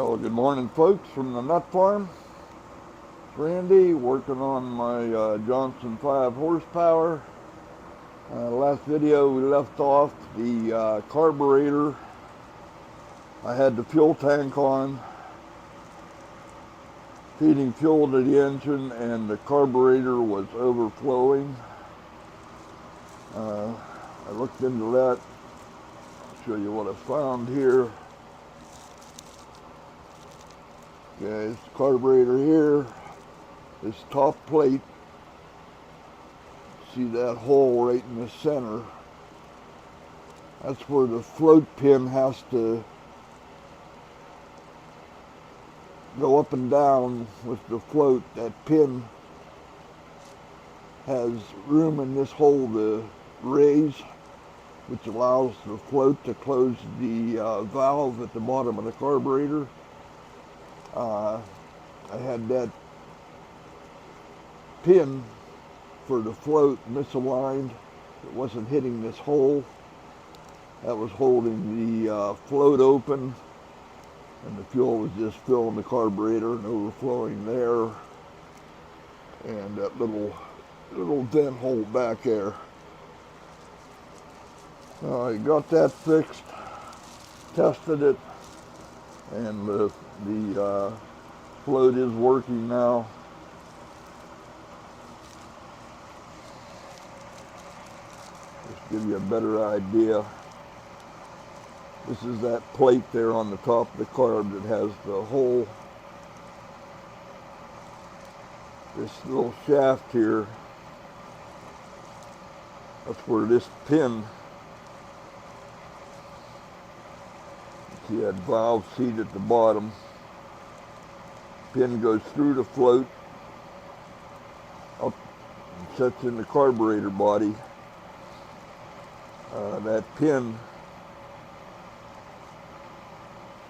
Well, good morning, folks, from the nut farm. It's Randy working on my Johnson 5 horsepower. Last video we left off the carburetor. I had the fuel tank on, feeding fuel to the engine, and the carburetor was overflowing. I looked into that. I'll show you what I found here. Okay, it's the carburetor here. This top plate. See that hole right in the center? That's where the float pin has to go up and down with the float. That pin has room in this hole to raise, which allows the float to close the valve at the bottom of the carburetor. I had that pin for the float misaligned. It wasn't hitting this hole. That was holding the float open, and the fuel was just filling the carburetor and overflowing there, and that little vent hole back there. I got that fixed, tested it, and the float is working now. Just give you a better idea. This is that plate there on the top of the carb that has the hole. This little shaft here, that's where this pin, see that valve seat at the bottom, pin goes through the float, up and sets in the carburetor body. That pin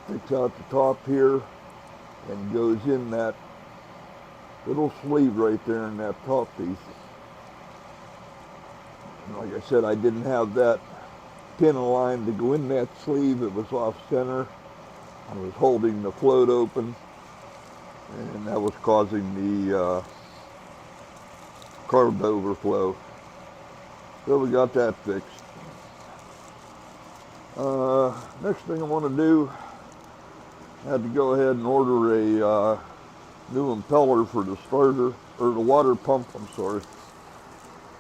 sticks out the top here and goes in that little sleeve right there in that top piece. And like I said, I didn't have that pin aligned to go in that sleeve. It was off center. I was holding the float open, and that was causing the carb overflow. So we got that fixed. Next thing I want to do, I had to go ahead and order a new impeller for the starter, or the water pump, I'm sorry.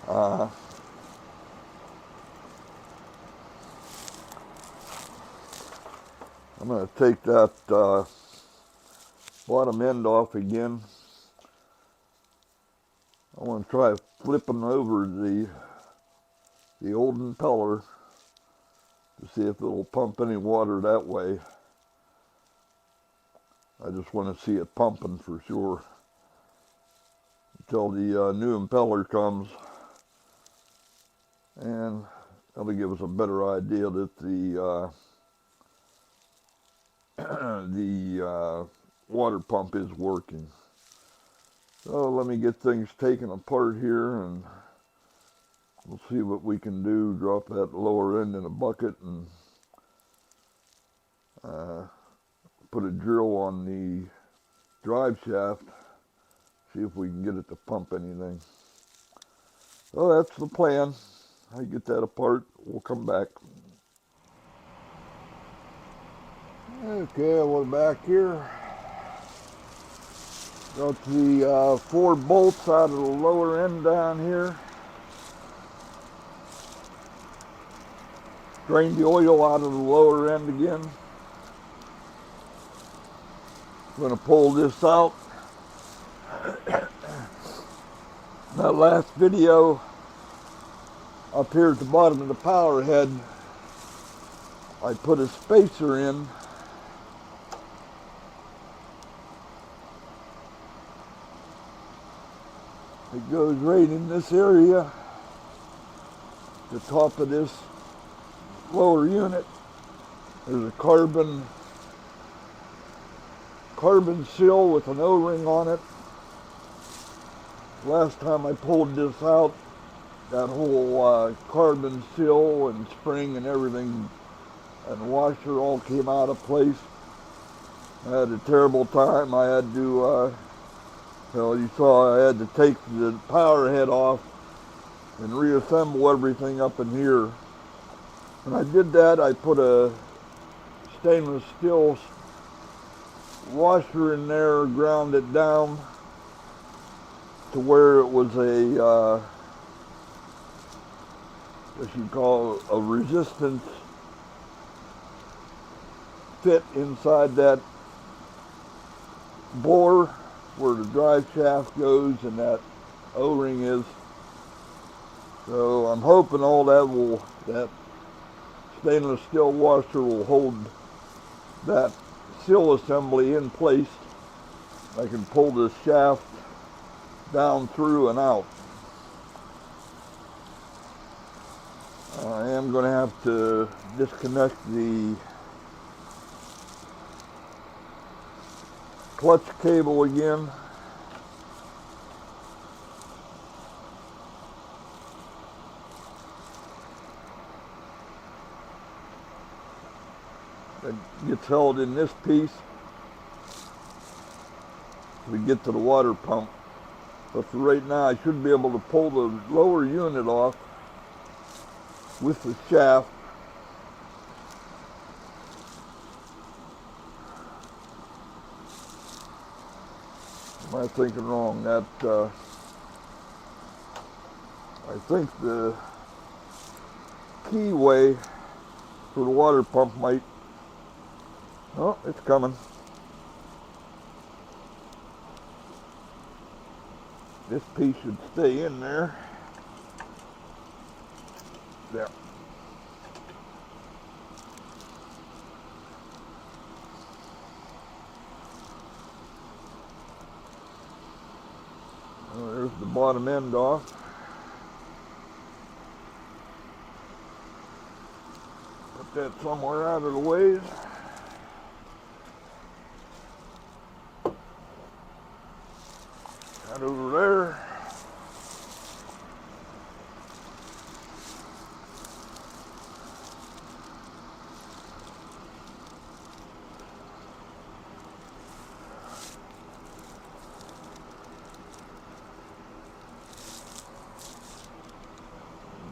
I'm going to take that bottom end off again. I want to try flipping over the old impeller to see if it'll pump any water that way. I just want to see it pumping for sure until the new impeller comes, and that'll give us a better idea that the water pump is working. So let me get things taken apart here, and we'll see what we can do. Drop that lower end in a bucket and put a drill on the drive shaft, see if we can get it to pump anything. So that's the plan. I get that apart, we'll come back. Okay, we're back here. Got the 4 bolts out of the lower end down here. Drained the oil out of the lower end again. I'm going to pull this out. That last video up here at the bottom of the power head, I put a spacer in. It goes right in this area, the top of this lower unit. There's a carbon seal with an O-ring on it. Last time I pulled this out, that whole carbon seal and spring and everything and washer all came out of place. I had a terrible time. I had to, well, you saw I had to take the power head off and reassemble everything up in here. When I did that, I put a stainless steel washer in there, ground it down to where it was a, what you call a resistance fit inside that bore where the drive shaft goes and that O-ring is. So I'm hoping all that stainless steel washer will hold that seal assembly in place. I can pull this shaft down through and out. I am going to have to disconnect the clutch cable again. It gets held in this piece to get to the water pump. But for right now, I should be able to pull the lower unit off with the shaft. Am I thinking wrong? I think the keyway for the water pump might, oh, it's coming. This piece should stay in there. There. Well, there's the bottom end off. Put that somewhere out of the ways. That over there.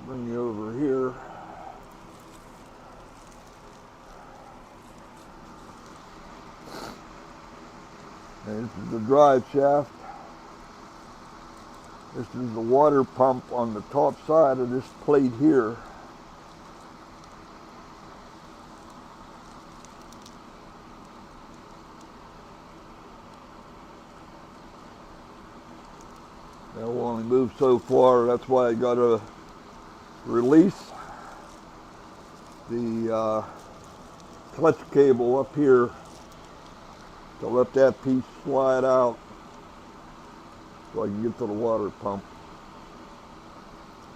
Bring you over here. And this is the drive shaft. This is the water pump on the top side of this plate here. That will only move so far. That's why I got to release the clutch cable up here to let that piece slide out so I can get to the water pump.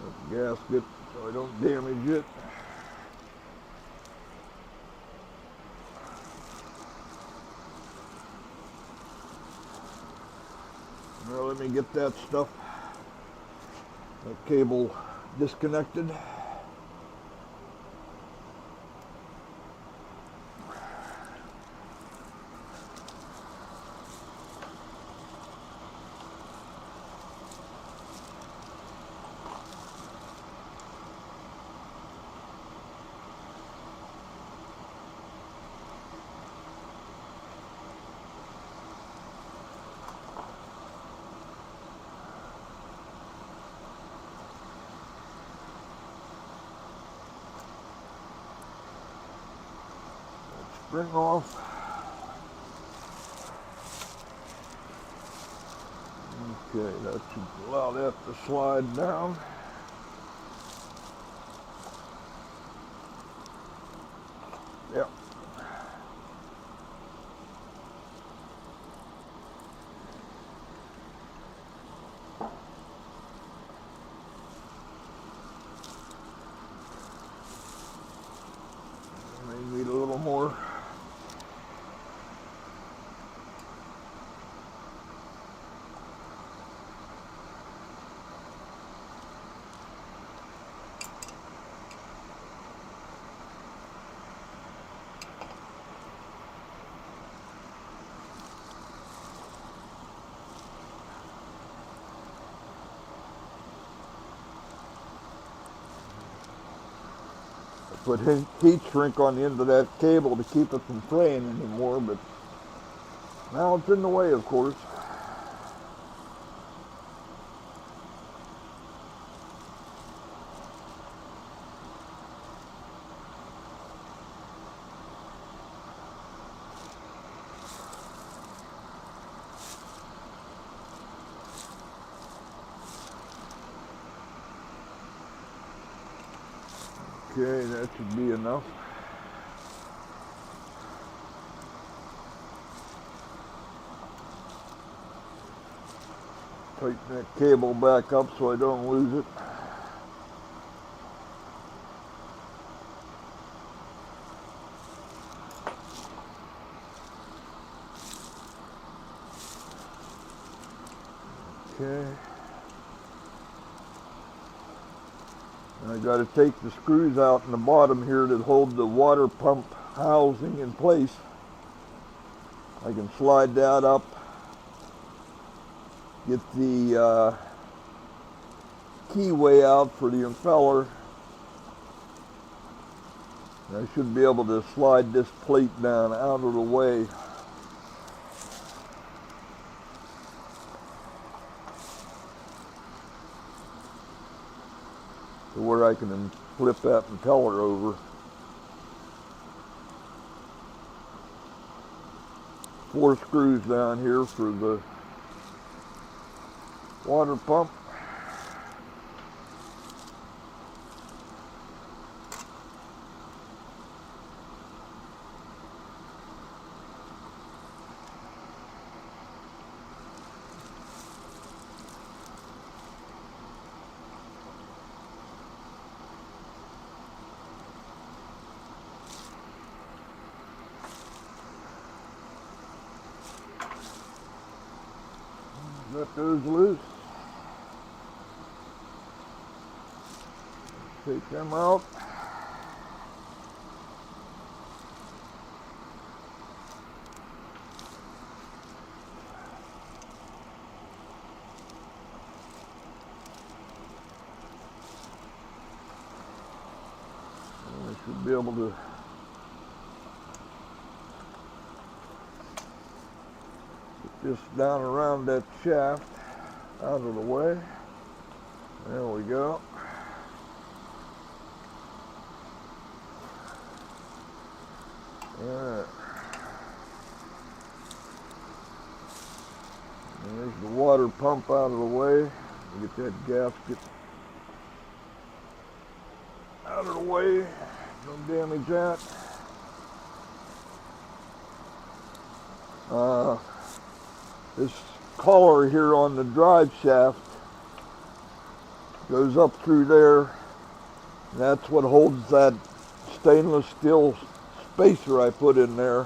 That's the gasket so I don't damage it. Now let me get that stuff, that cable disconnected. Spring off. Okay, that should allow that to slide down. Yep. May need a little more. put heat shrink on the end of that cable to keep it from fraying anymore, but now it's in the way, of course. Okay, that should be enough. Tighten that cable back up so I don't lose it. Okay. And I got to take the screws out in the bottom here that hold the water pump housing in place. I can slide that up, get the keyway out for the impeller. And I should be able to slide this plate down out of the way. To where I can flip that impeller over. 4 screws down here for the water pump. Let those loose. Take them out. And I should be able to this down around that shaft, out of the way. There we go. Alright. There's the water pump out of the way. Get that gasket out of the way. Don't damage that. This collar here on the drive shaft goes up through there, and that's what holds that stainless steel spacer I put in there.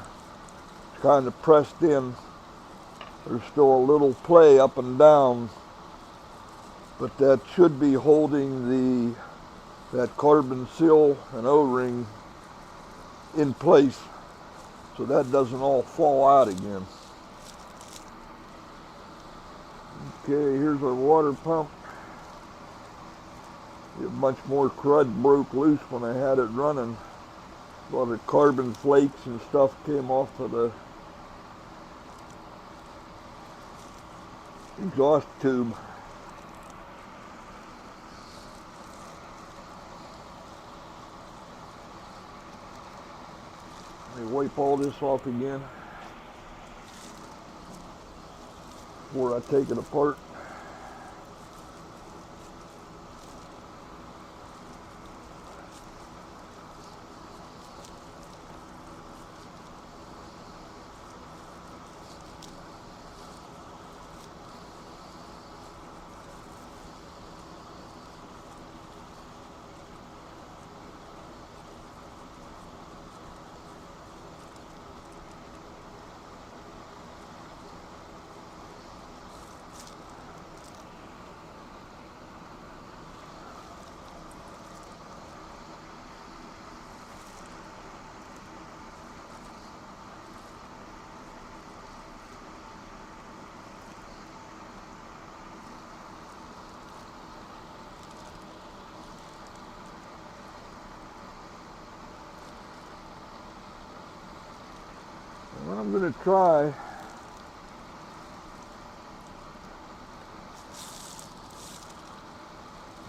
It's kind of pressed in. There's still a little play up and down, but that should be holding that carbon seal and O-ring in place so that doesn't all fall out again. Okay, here's our water pump. A bunch more crud broke loose when I had it running. A lot of carbon flakes and stuff came off of the exhaust tube. Let me wipe all this off again before I take it apart. I'm going to try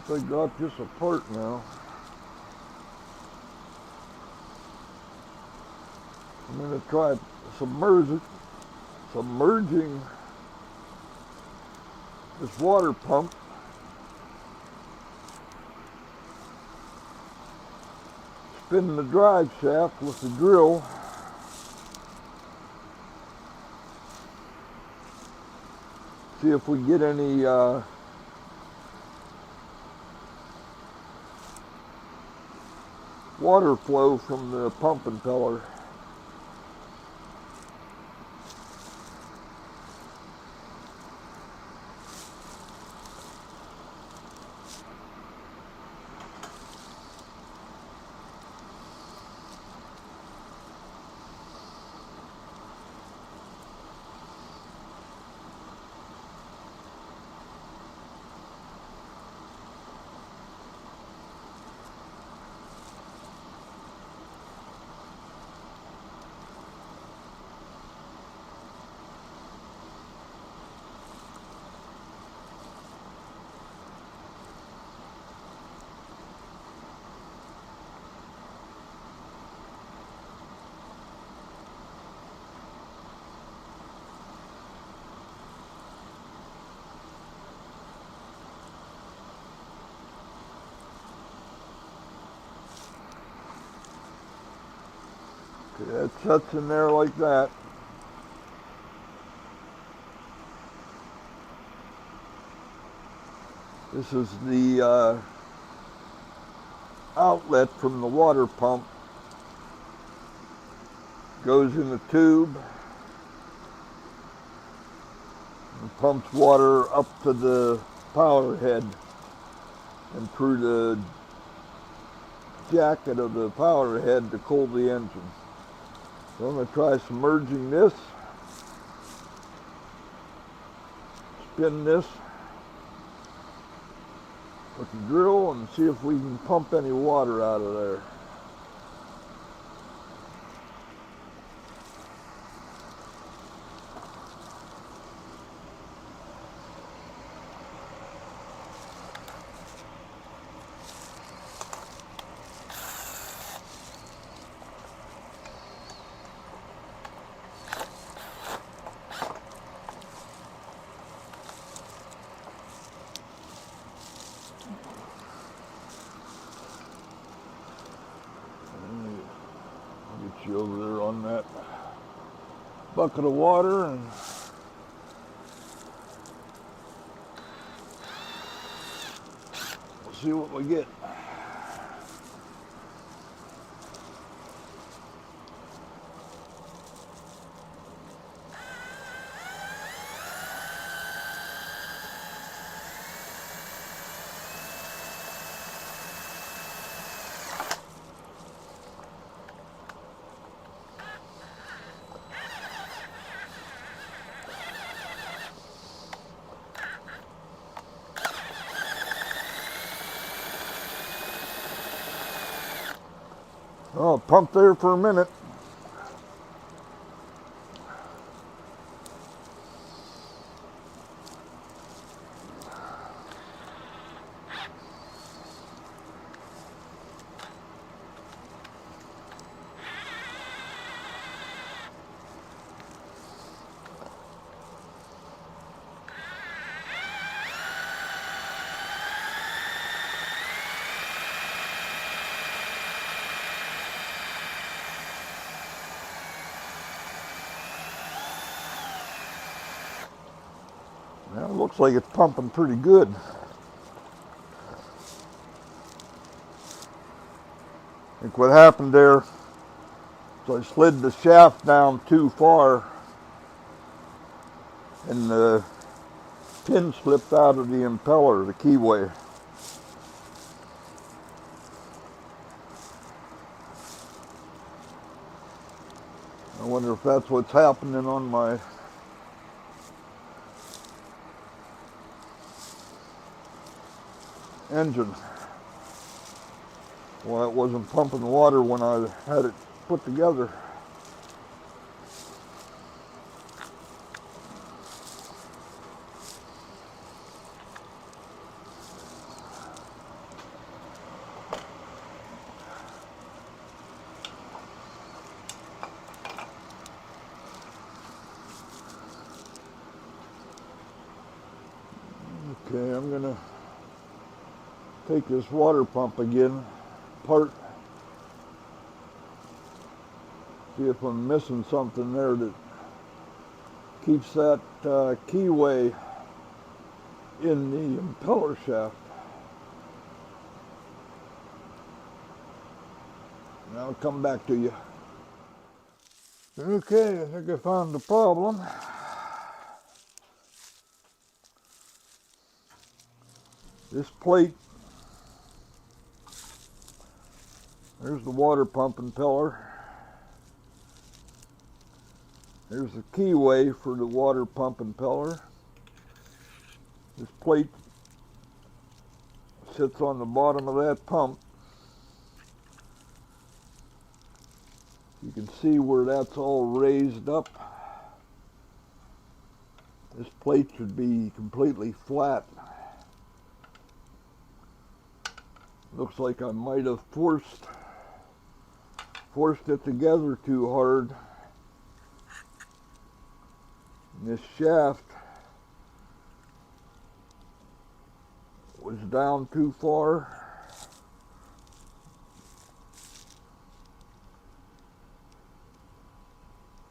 if I got this apart now. I'm going to try submerging this water pump spin the drive shaft with the drill. See if we get any water flow from the pump impeller. Okay, that sets in there like that. This is the outlet from the water pump. Goes in the tube and pumps water up to the power head and through the jacket of the power head to cool the engine. So I'm going to try submerging this, spin this with the drill and see if we can pump any water out of there. Get you over there on that bucket of water and we'll see what we get. Oh, pump there for a minute. Now it looks like it's pumping pretty good. I think what happened there is I slid the shaft down too far and the pin slipped out of the impeller, the keyway. I wonder if that's what's happening on my engine. Why it wasn't pumping water when I had it put together. Okay, I'm gonna take this water pump again apart, see if I'm missing something there that keeps that keyway in the impeller shaft. And I'll come back to you. Okay, I think I found the problem. This plate, there's the water pump impeller. There's the keyway for the water pump impeller. This plate sits on the bottom of that pump. You can see where that's all raised up. This plate should be completely flat. Looks like I might have forced it together too hard. And this shaft was down too far.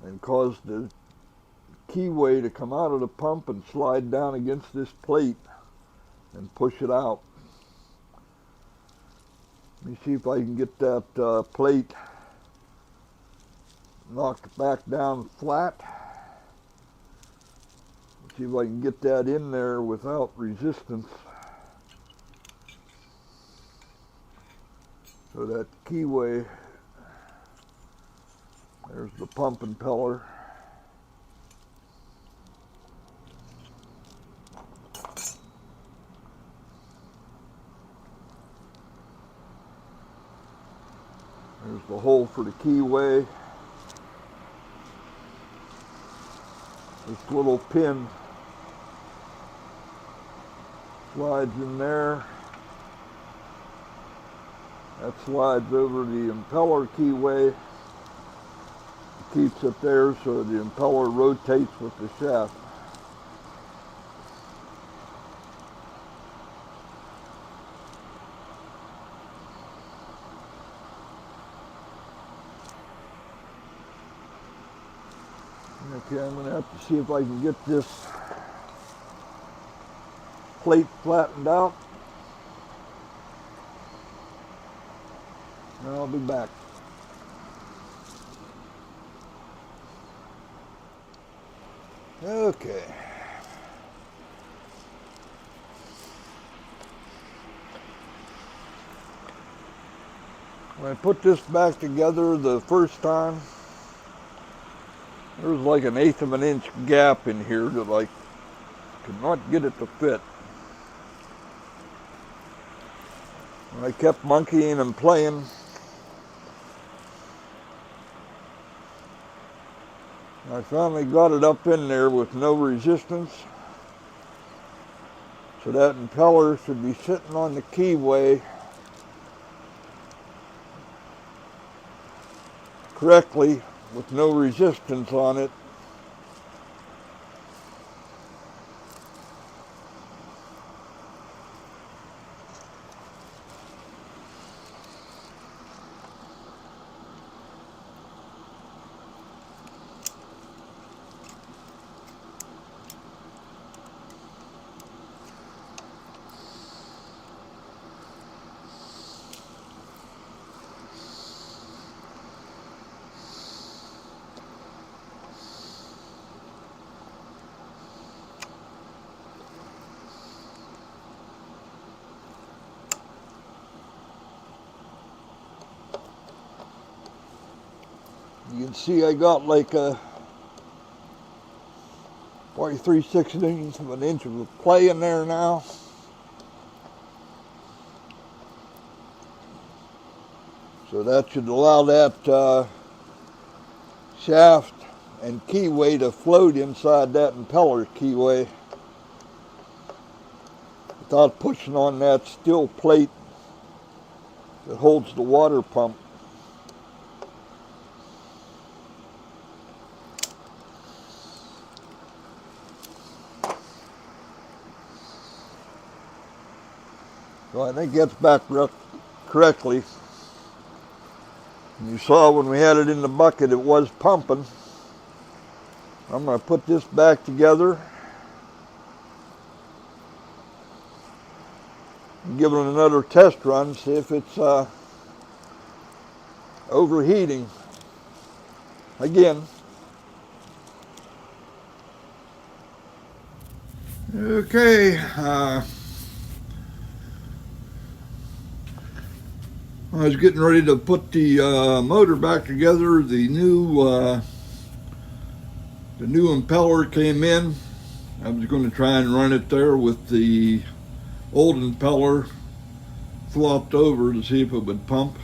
And caused the keyway to come out of the pump and slide down against this plate and push it out. Let me see if I can get that plate knocked back down flat. See if I can get that in there without resistance. So that keyway, there's the pump impeller. There's the hole for the keyway. This little pin slides in there. That slides over the impeller keyway. It keeps it there so the impeller rotates with the shaft. Okay, I'm going to have to see if I can get this plate flattened out. And I'll be back. Okay. When I put this back together the first time, there was like 1/8 of an inch gap in here that I could not get it to fit. And I kept monkeying and playing. I finally got it up in there with no resistance. So that impeller should be sitting on the keyway correctly with no resistance on it. You can see I got like a 43/16 of an inch of play in there now. So that should allow that shaft and keyway to float inside that impeller keyway without pushing on that steel plate that holds the water pump. So I think that's back correctly. And you saw when we had it in the bucket, it was pumping. I'm going to put this back together. Give it another test run, see if it's overheating again. Okay, I was getting ready to put the motor back together. The new impeller came in. I was going to try and run it there with the old impeller flopped over to see if it would pump.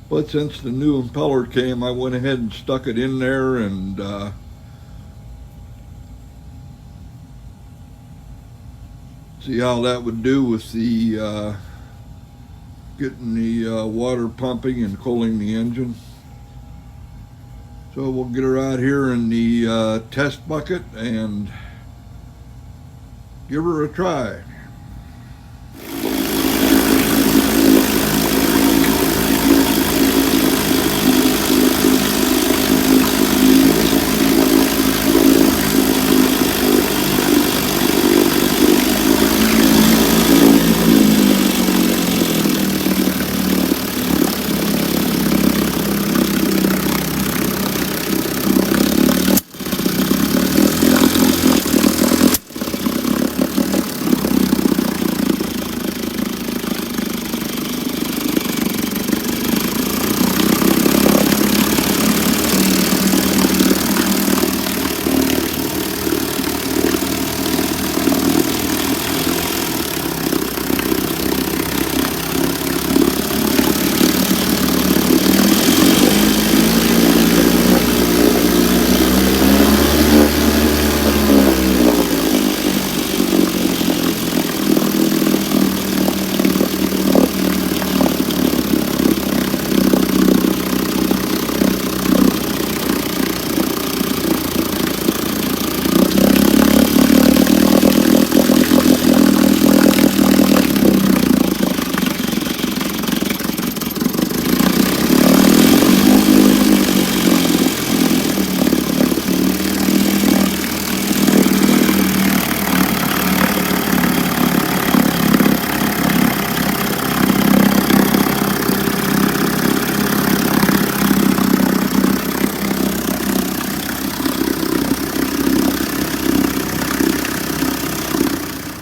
But since the new impeller came, I went ahead and stuck it in there and see how that would do with the getting the water pumping and cooling the engine. So we'll get her out here in the test bucket and give her a try.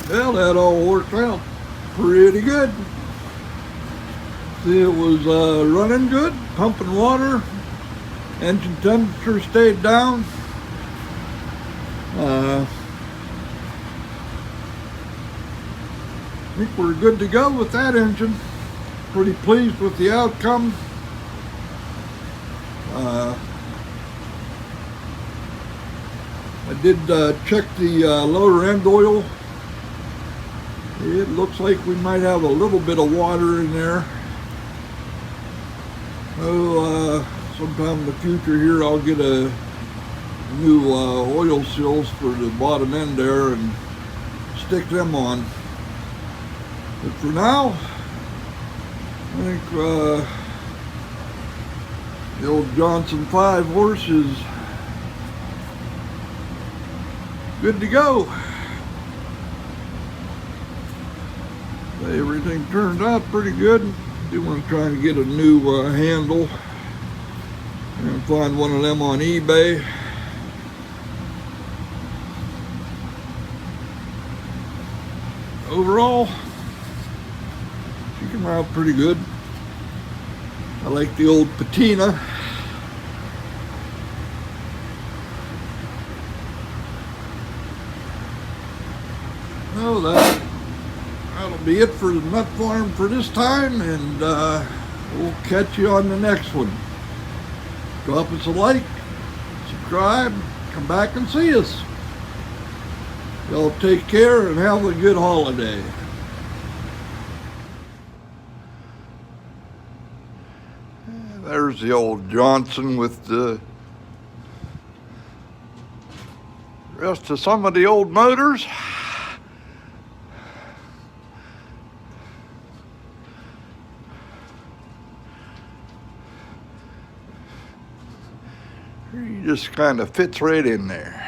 Well, that all worked out pretty good. See, it was running good, pumping water, engine temperature stayed down. I think we're good to go with that engine. Pretty pleased with the outcome. I did check the lower end oil. It looks like we might have a little bit of water in there. So sometime in the future here I'll get a new oil seals for the bottom end there and stick them on. But for now, I think the old Johnson 5 horse is good to go. Everything turned out pretty good. Do want to try and get a new handle and find one of them on eBay. Overall, she came out pretty good. I like the old patina. Oh, that'll be it for the nut farm for this time, and we'll catch you on the next one. Drop us a like, subscribe, come back and see us. Y'all take care and have a good holiday. There's the old Johnson with the rest of some of the old motors. He just kind of fits right in there.